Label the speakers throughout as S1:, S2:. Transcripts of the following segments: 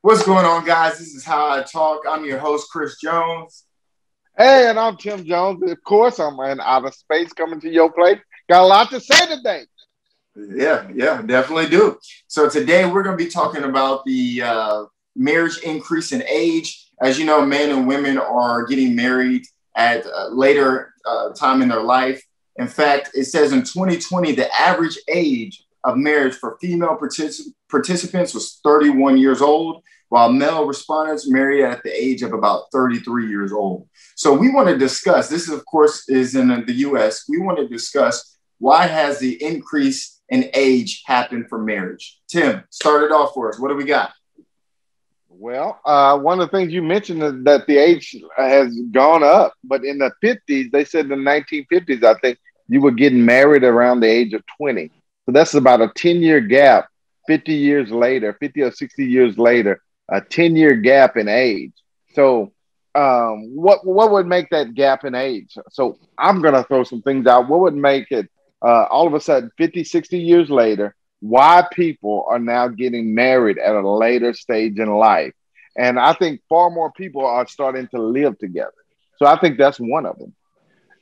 S1: What's going on, guys? This is How I Talk. I'm your host, Chris Jones.
S2: Hey, and I'm Tim Jones. Of course, I'm in outer space coming to your place. Got a lot to say today.
S1: Yeah, definitely do. So today we're going to be talking about the marriage increase in age. As you know, men and women are getting married at a later time in their life. In fact, it says in 2020, the average age of marriage for female participants was 31 years old, while male respondents married at the age of about 33 years old. So we want to discuss, this of course is in the US, we want to discuss why has the increase in age happened for marriage? Tim, start it off for us. What do we got?
S2: Well, one of the things you mentioned is that the age has gone up, but in the 50s, they said in the 1950s, I think you were getting married around the age of 20. So that's about a 10-year gap, 50 years later, 50 or 60 years later, a 10-year gap in age. So what would make that gap in age? So I'm going to throw some things out. What would make it all of a sudden 50, 60 years later, why people are now getting married at a later stage in life? And I think far more people are starting to live together. So I think that's one of them,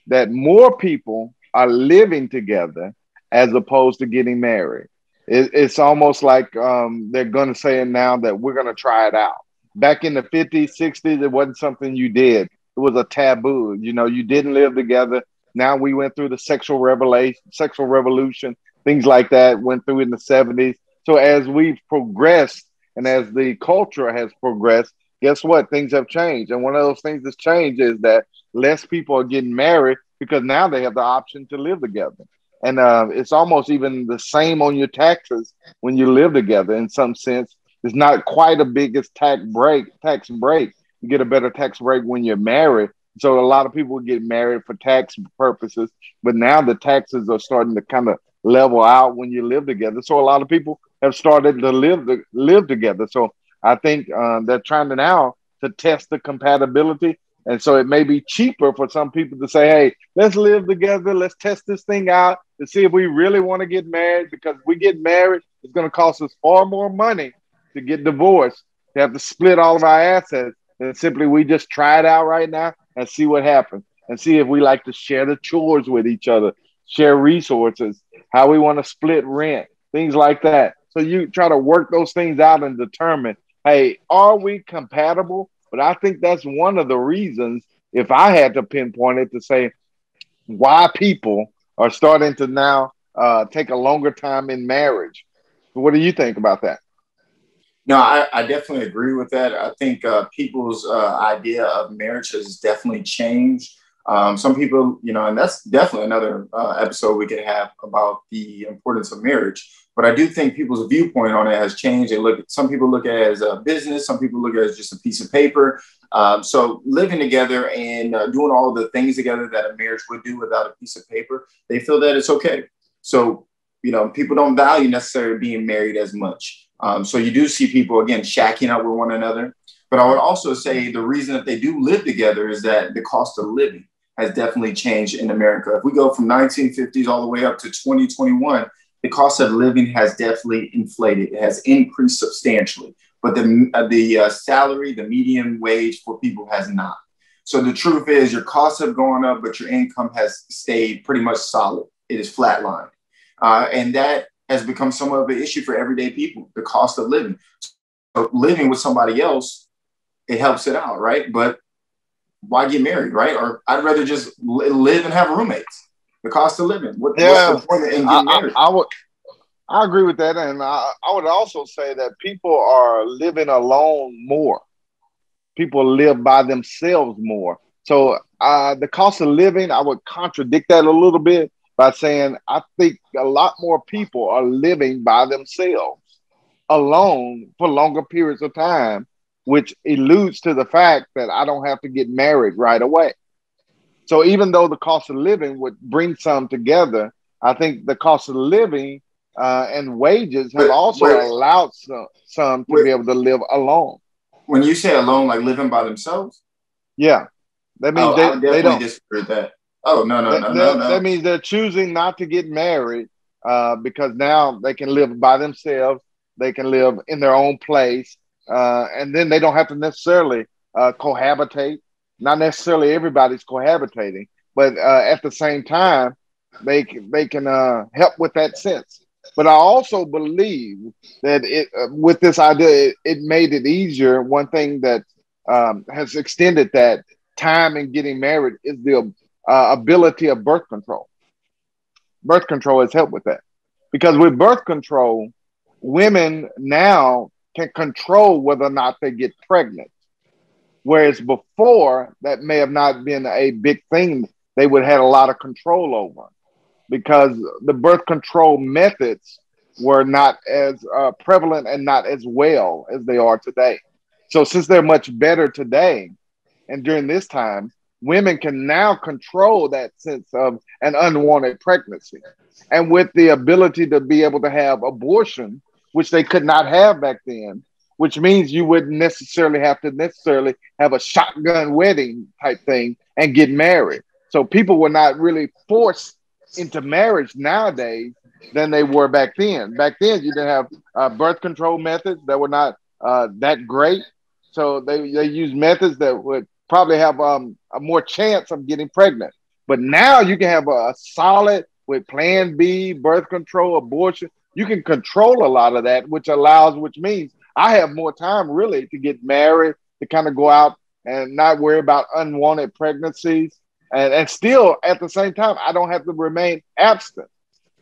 S2: that more people are living together as opposed to getting married. It's almost like they're going to say now that we're going to try it out. Back in the 50s, 60s, it wasn't something you did. It was a taboo. You know, you didn't live together. Now we went through the sexual revolution, things like that went through in the 70s. So as we've progressed and as the culture has progressed, guess what? Things have changed. And one of those things that's changed is that less people are getting married because now they have the option to live together. And it's almost even the same on your taxes when you live together in some sense. It's not quite a biggest tax break. You get a better tax break when you're married. So a lot of people get married for tax purposes, but now the taxes are starting to kind of level out when you live together. So a lot of people have started to live together. So I think they're trying to now to test the compatibility. And so it may be cheaper for some people to say, hey, let's live together. Let's test this thing out to see if we really want to get married, because if we get married, it's going to cost us far more money to get divorced, to have to split all of our assets. And simply we just try it out right now and see what happens, and see if we like to share the chores with each other, share resources, how we want to split rent, things like that. So you try to work those things out and determine, hey, are we compatible? But I think that's one of the reasons, if I had to pinpoint it, to say why people are starting to now take a longer time in marriage. What do you think about that?
S1: No, I definitely agree with that. I think people's idea of marriage has definitely changed. Some people, and that's definitely another episode we could have about the importance of marriage. But I do think people's viewpoint on it has changed. Some people look at it as a business. Some people look at it as just a piece of paper. So living together and doing all the things together that a marriage would do without a piece of paper, they feel that it's okay. So, people don't value necessarily being married as much. So you do see people, again, shacking up with one another. But I would also say the reason that they do live together is that the cost of living has definitely changed in America. If we go from 1950s all the way up to 2021, the cost of living has definitely inflated. It has increased substantially. But the salary, the median wage for people has not. So the truth is your costs have gone up, but your income has stayed pretty much solid. It is flatlined. And that has become somewhat of an issue for everyday people, the cost of living. So living with somebody else, it helps it out, right? But why get married, right? Or I'd rather just live and have roommates. The cost of living. What's the point in getting married?
S2: I agree with that. And I would also say that people are living alone more. People live by themselves more. So the cost of living, I would contradict that a little bit by saying I think a lot more people are living by themselves, alone for longer periods of time, which alludes to the fact that I don't have to get married right away. So even though the cost of living would bring some together, I think the cost of living and wages have also allowed some to be able to live alone.
S1: When you say alone, like living by themselves?
S2: Yeah. That means
S1: I would definitely disagree with that. Oh, no.
S2: That means they're choosing not to get married because now they can live by themselves. They can live in their own place. and then they don't have to necessarily cohabitate. Not necessarily everybody's cohabitating, but at the same time, they can help with that sense. But I also believe that with this idea, it made it easier. One thing that has extended that time in getting married is the ability of birth control. Birth control has helped with that because with birth control, women now can control whether or not they get pregnant. Whereas before, that may have not been a big thing they would have had a lot of control over because the birth control methods were not as prevalent and not as well as they are today. So since they're much better today, and during this time, women can now control that sense of an unwanted pregnancy. And with the ability to be able to have abortion, which they could not have back then, which means you wouldn't necessarily have to necessarily have a shotgun wedding type thing and get married. So people were not really forced into marriage nowadays than they were back then. Back then, you didn't have birth control methods that were not that great. So they used methods that would probably have a more chance of getting pregnant. But now you can have a solid with Plan B, birth control, abortion. You can control a lot of that, which means I have more time really to get married, to kind of go out and not worry about unwanted pregnancies. And still at the same time, I don't have to remain abstinent.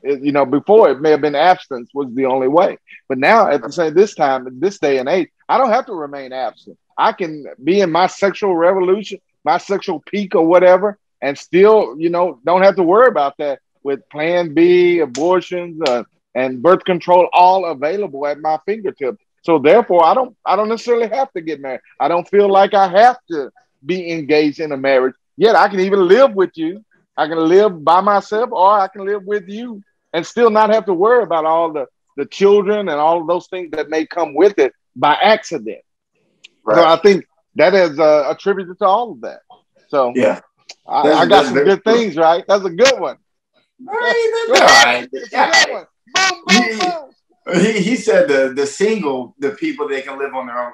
S2: Before it may have been abstinence was the only way. But now at the same this time, in this day and age, I don't have to remain absent. I can be in my sexual revolution, my sexual peak or whatever, and still, don't have to worry about that with Plan B, abortions, and birth control all available at my fingertips. So therefore, I don't necessarily have to get married. I don't feel like I have to be engaged in a marriage. Yet I can even live with you. I can live by myself, or I can live with you and still not have to worry about all the children and all of those things that may come with it by accident. So
S1: Right.
S2: I think that is attributed to all of that. So
S1: Yeah.
S2: I got
S1: That's
S2: some
S1: very
S2: good
S1: true.
S2: things, right? That's a good one.
S1: All right,
S2: Go
S1: all
S2: ahead.
S1: right.
S2: It's a good
S1: Yeah.
S2: one. Boom, boom,
S1: He,
S2: boom.
S1: he said the single, the people that can live on their own,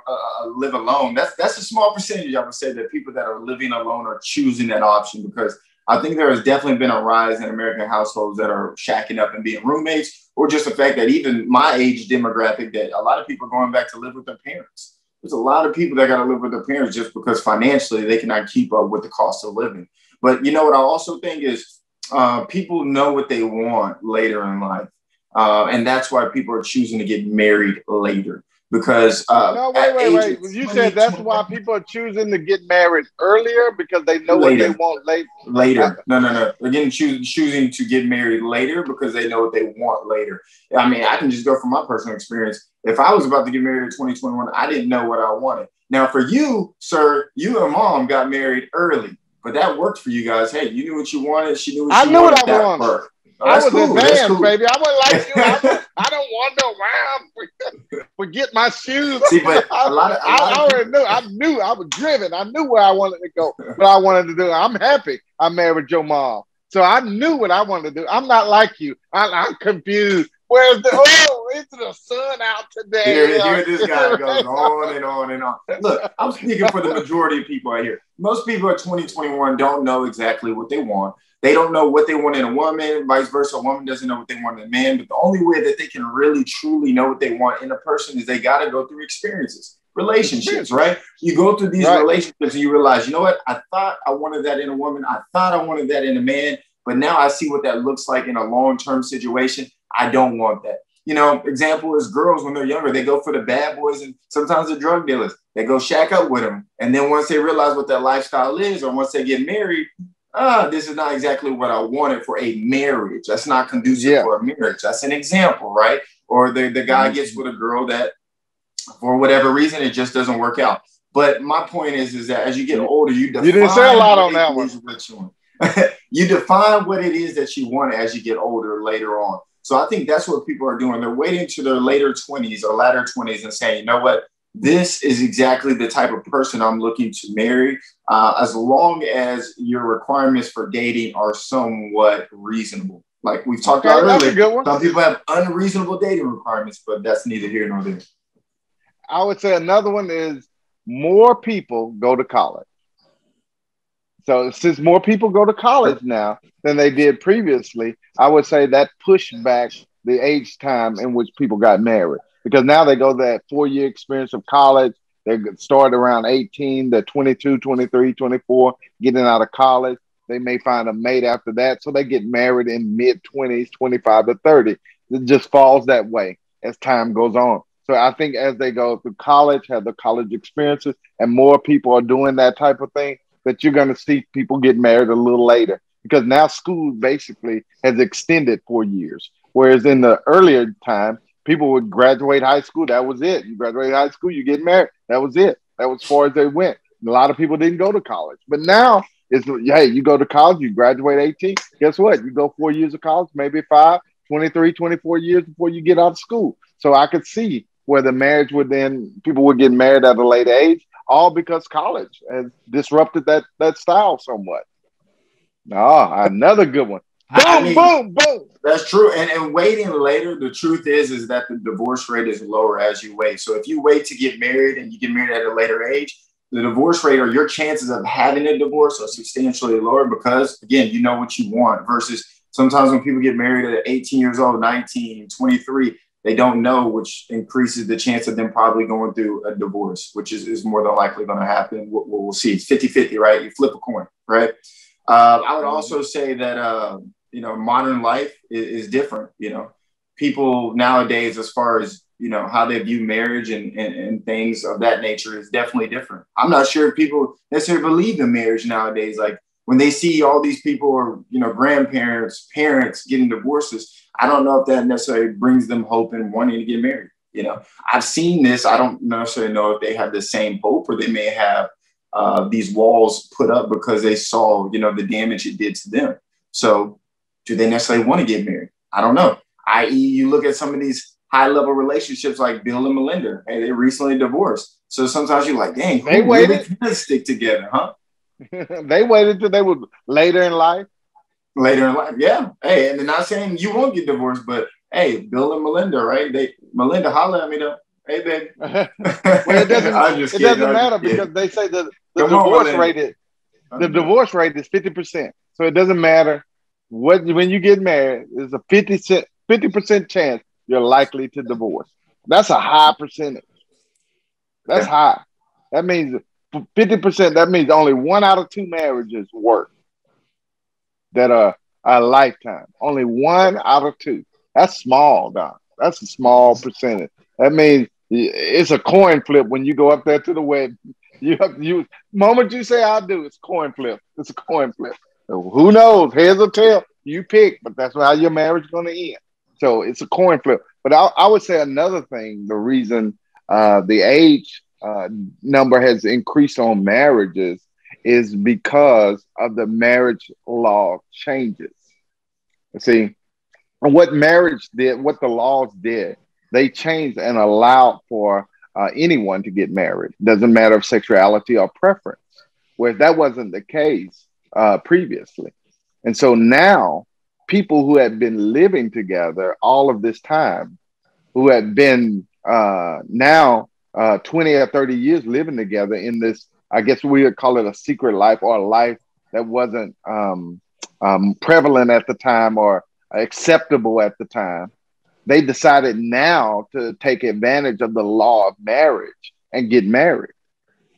S1: live alone. That's a small percentage. I would say that people that are living alone are choosing that option because I think there has definitely been a rise in American households that are shacking up and being roommates, or just the fact that even my age demographic, that a lot of people are going back to live with their parents. There's a lot of people that got to live with their parents just because financially they cannot keep up with the cost of living. But you know what I also think is people know what they want later in life. And that's why people are choosing to get married later because
S2: No,
S1: at age
S2: wait.
S1: of
S2: You said
S1: 20,
S2: that's why people are choosing to get married earlier because they know what they
S1: later,
S2: want late. Uh,
S1: later. No. They're getting choosing to get married later because they know what they want later. I mean, I can just go from my personal experience. If I was about to get married in 2021, I didn't know what I wanted. Now, for you, sir, you and mom got married early, but that worked for you guys. Hey, you knew what you wanted. She knew what
S2: I
S1: she
S2: knew what
S1: wanted.
S2: I
S1: That
S2: wanted.
S1: part. Oh,
S2: I
S1: that's
S2: was
S1: cool. That's
S2: advanced,
S1: cool.
S2: baby. I wasn't like you. I don't want no wow. Forget my shoes.
S1: See, but
S2: I,
S1: a lot
S2: I
S1: of
S2: already
S1: people.
S2: knew. I knew. I was driven. I knew where I wanted to go, what I wanted to do. I'm happy I married your mom. So I knew what I wanted to do. I'm not like you. I'm confused. Where's is the sun out today?
S1: Here this guy goes
S2: Right?
S1: on and on and on. Look, I'm speaking for the majority of people out here. Most people at 2021 don't know exactly what they want. They don't know what they want in a woman, vice versa. A woman doesn't know what they want in a man. But the only way that they can really, truly know what they want in a person is they got to go through experiences, relationships,
S2: Experiences.
S1: right? You go through these
S2: Right.
S1: relationships and you realize, you know what? I thought I wanted that in a woman. I thought I wanted that in a man. But now I see what that looks like in a long-term situation. I don't want that. Example is girls when they're younger, they go for the bad boys and sometimes the drug dealers. They go shack up with them. And then once they realize what that lifestyle is, or once they get married, this is not exactly what I wanted for a marriage. That's not conducive
S2: Yeah.
S1: for a marriage. That's an example, right? Or the guy gets with a girl that for whatever reason, it just doesn't work out. But my point is that as you get older, you
S2: You didn't say a
S1: define
S2: lot
S1: what
S2: on
S1: it
S2: that one.
S1: is that you want. You define what it is that you want as you get older later on. So I think that's what people are doing. They're waiting to their later 20s or latter 20s and saying, you know what? This is exactly the type of person I'm looking to marry, as long as your requirements for dating are somewhat reasonable. Like we've talked about
S2: Okay, that's a
S1: earlier,
S2: good one.
S1: some people have unreasonable dating requirements, but that's neither here nor there.
S2: I would say another one is more people go to college. So since more people go to college now than they did previously, I would say that pushed back the age time in which people got married because now they go that 4 year experience of college. They start around 18, they're 22, 23, 24, getting out of college. They may find a mate after that. So they get married in mid 20s, 25 to 30. It just falls that way as time goes on. So I think as they go through college, have the college experiences, and more people are doing that type of thing, that you're going to see people get married a little later because now school basically has extended 4 years. Whereas in the earlier time, people would graduate high school. That was it. You graduate high school, you get married. That was it. That was as far as they went. A lot of people didn't go to college. But now it's, hey, you go to college, you graduate 18. Guess what? You go 4 years of college, maybe 5, 23, 24 years before you get out of school. So I could see where the marriage would then, people would get married at a later age, all because college has disrupted that style somewhat. Oh, another good one.
S1: I
S2: Boom,
S1: mean,
S2: boom, boom.
S1: that's true. And waiting later, the truth is that the divorce rate is lower as you wait. So if you wait to get married and you get married at a later age, the divorce rate or your chances of having a divorce are substantially lower because, again, you know what you want versus sometimes when people get married at 18 years old, 19, 23, they don't know, which increases the chance of them probably going through a divorce, which is more than likely going to happen. We'll see. It's 50-50, right? You flip a coin, right? I would also say that, modern life is different. People nowadays, as far as, how they view marriage and things of that nature is definitely different. I'm not sure if people necessarily believe in marriage nowadays. Like when they see all these people or, grandparents, parents getting divorces, I don't know if that necessarily brings them hope and wanting to get married. I've seen this. I don't necessarily know if they have the same hope or they may have these walls put up because they saw, the damage it did to them. So do they necessarily want to get married? I don't know. I.e., you look at some of these high level relationships like Bill and Melinda. Hey, they recently divorced. So sometimes you're like, dang,
S2: They
S1: who really
S2: waited.
S1: can stick together, huh?
S2: They waited till they were later in life.
S1: Later in life, yeah. Hey, and they're not saying you won't get divorced, but hey, Bill and Melinda, right? Melinda holler at me though. Hey, baby.
S2: Well, it doesn't.
S1: I'm just
S2: It
S1: kidding.
S2: doesn't
S1: I'm
S2: matter
S1: just kidding.
S2: because they say that the
S1: Come on,
S2: divorce
S1: Melinda.
S2: rate is the divorce rate is 50%. So it doesn't matter what when you get married. There's a 50% chance you're likely to divorce. That's a high percentage. That's
S1: Yeah.
S2: high. That means 50%. That means only 1 out of 2 marriages work that are a lifetime. Only 1 out of 2. That's small, Don. That's a small percentage. That means it's a coin flip when you go up there to the wedding. You moment you say I do, it's coin flip. It's a coin flip. So who knows? Heads or tail, you pick, but that's how your marriage is going to end. So it's a coin flip. But I would say another thing, the reason the age number has increased on marriages is because of the marriage law changes. See, what marriage did, what the laws did, they changed and allowed for anyone to get married. Doesn't matter of sexuality or preference, whereas that wasn't the case previously. And so now, people who had been living together all of this time, who had been now 20 or 30 years living together in this, I guess we would call it a secret life or a life that wasn't prevalent at the time or acceptable at the time. They decided now to take advantage of the law of marriage and get married.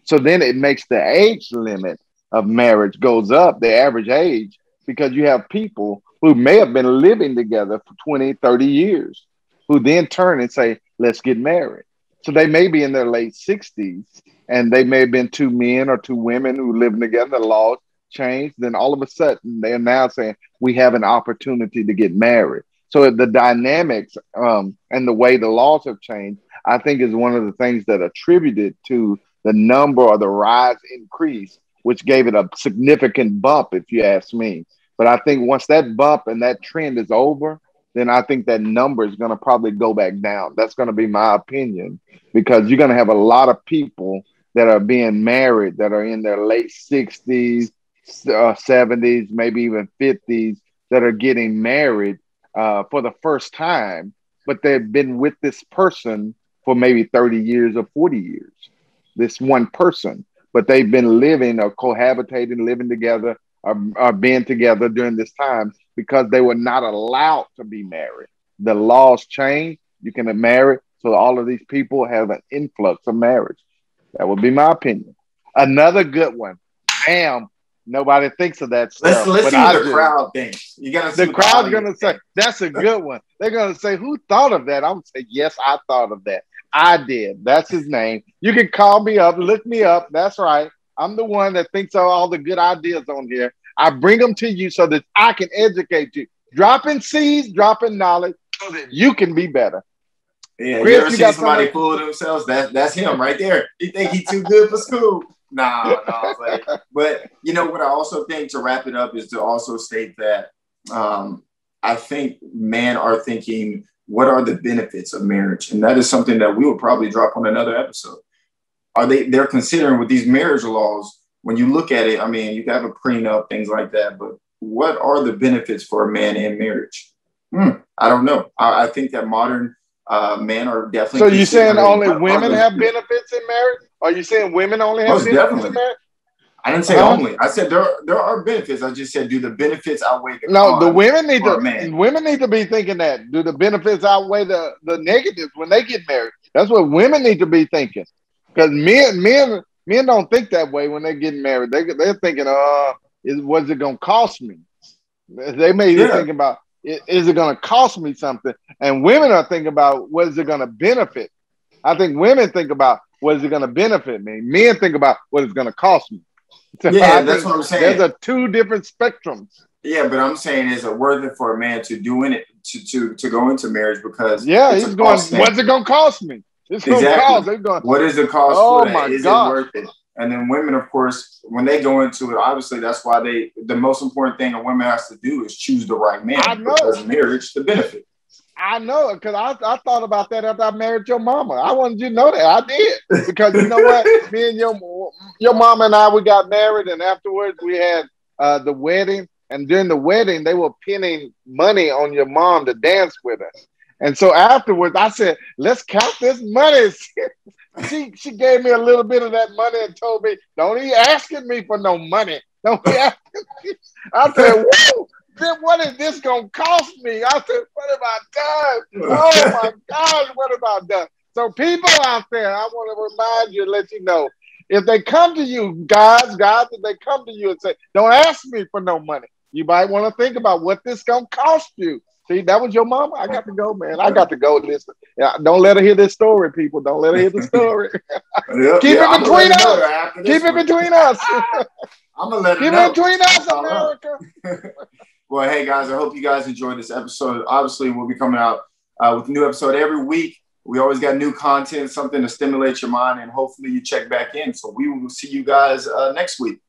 S2: So then it makes the age limit of marriage goes up, the average age, because you have people who may have been living together for 20, 30 years, who then turn and say, let's get married. So they may be in their late 60s and they may have been 2 men or 2 women who living together. The laws changed. Then all of a sudden they're now saying we have an opportunity to get married. So the dynamics and the way the laws have changed, I think is one of the things that attributed to the number or the rise increase, which gave it a significant bump, if you ask me. But I think once that bump and that trend is over, then I think that number is going to probably go back down. That's going to be my opinion, because you're going to have a lot of people that are being married that are in their late 60s, 70s, maybe even 50s that are getting married for the first time, but they've been with this person for maybe 30 years or 40 years. This one person, but they've been living or cohabitating, living together, or being together during this time because they were not allowed to be married. The laws changed. You can be married. So all of these people have an influx of marriage. That would be my opinion. Another good one. Damn, nobody thinks of that
S1: Let's
S2: stuff,
S1: let's
S2: but
S1: see what
S2: I
S1: the
S2: do.
S1: crowd thinks. You gotta see
S2: The
S1: what the
S2: crowd's
S1: audience
S2: gonna say,
S1: thinks.
S2: that's a good one. They're gonna say, who thought of that? I'm gonna say, yes, I thought of that. I did. That's his name. You can call me up, look me up. That's right. I'm the one that thinks of all the good ideas on here. I bring them to you so that I can educate you. Dropping seeds, dropping knowledge so that you can be better.
S1: Yeah, you
S2: Chris,
S1: ever
S2: you
S1: seen
S2: got
S1: somebody
S2: something?
S1: fool themselves? That's him right there. He think he's too good for school. No, but you know what I also think to wrap it up is to also state that I think men are thinking, what are the benefits of marriage? And that is something that we will probably drop on another episode. They're considering with these marriage laws, when you look at it, I mean, you have a prenup, things like that, but what are the benefits for a man in marriage? I don't know. I think that modern men are
S2: So
S1: definitely
S2: you saying
S1: considering
S2: only
S1: what are
S2: women
S1: those
S2: have
S1: benefits.
S2: benefits in marriage? Are you saying women only have
S1: Most
S2: benefits in
S1: definitely.
S2: marriage?
S1: I didn't say
S2: Huh?
S1: only. I said there are benefits. I just said, do the benefits outweigh the
S2: No, the
S1: cons
S2: women need
S1: for
S2: to
S1: a man?
S2: be thinking that. Do the benefits outweigh the negatives when they get married? That's what women need to be thinking. Because men don't think that way when they get married. They're thinking, what's it gonna cost me? They may be
S1: Yeah,
S2: thinking about, is it gonna cost me something? And women are thinking about, what is it gonna benefit? I think women think about, what is it gonna benefit me? Men think about what it's gonna cost me. So
S1: yeah,
S2: I
S1: that's
S2: think
S1: what I'm
S2: there's
S1: saying.
S2: a two different spectrums.
S1: Yeah, but I'm saying, is it worth it for a man to do in it to go into marriage because
S2: Yeah,
S1: it's a
S2: he's
S1: cost
S2: going, what's
S1: thing?
S2: it gonna cost me? It's gonna
S1: Exactly.
S2: cost. They're going,
S1: What is the cost for
S2: oh
S1: that?
S2: my
S1: Is it
S2: gosh.
S1: worth it? And then women, of course, when they go into it, obviously that's why the most important thing a woman has to do is choose the right
S2: I
S1: man
S2: know.
S1: because marriage, the benefit.
S2: I know because I thought about that after I married your mama. I wanted you to know that. I did. Because you know what? Me and your mama and I, we got married, and afterwards we had the wedding. And during the wedding, they were pinning money on your mom to dance with her. And so afterwards, I said, let's count this money. She gave me a little bit of that money and told me, don't be asking me for no money. Don't be asking me. I said, whoa, then what is this gonna cost me? I said, what have I done? Oh my gosh, what have I done? So people out there, I want to remind you, let you know, if they come to you, guys, if they come to you and say, don't ask me for no money, you might want to think about what this gonna cost you. See, that was your mama. I got to go, man. I got to go. Listen, don't let her hear this story, people. Don't let her hear the story.
S1: Yep,
S2: Keep
S1: yeah,
S2: it
S1: I'm gonna let
S2: between
S1: her know
S2: us.
S1: that after
S2: Keep
S1: this
S2: it
S1: one.
S2: between us.
S1: I'm gonna let her
S2: Keep it
S1: know.
S2: between us,
S1: All up.
S2: America.
S1: Well, hey guys, I hope you guys enjoyed this episode. Obviously, we'll be coming out with a new episode every week. We always got new content, something to stimulate your mind, and hopefully you check back in. So we will see you guys next week.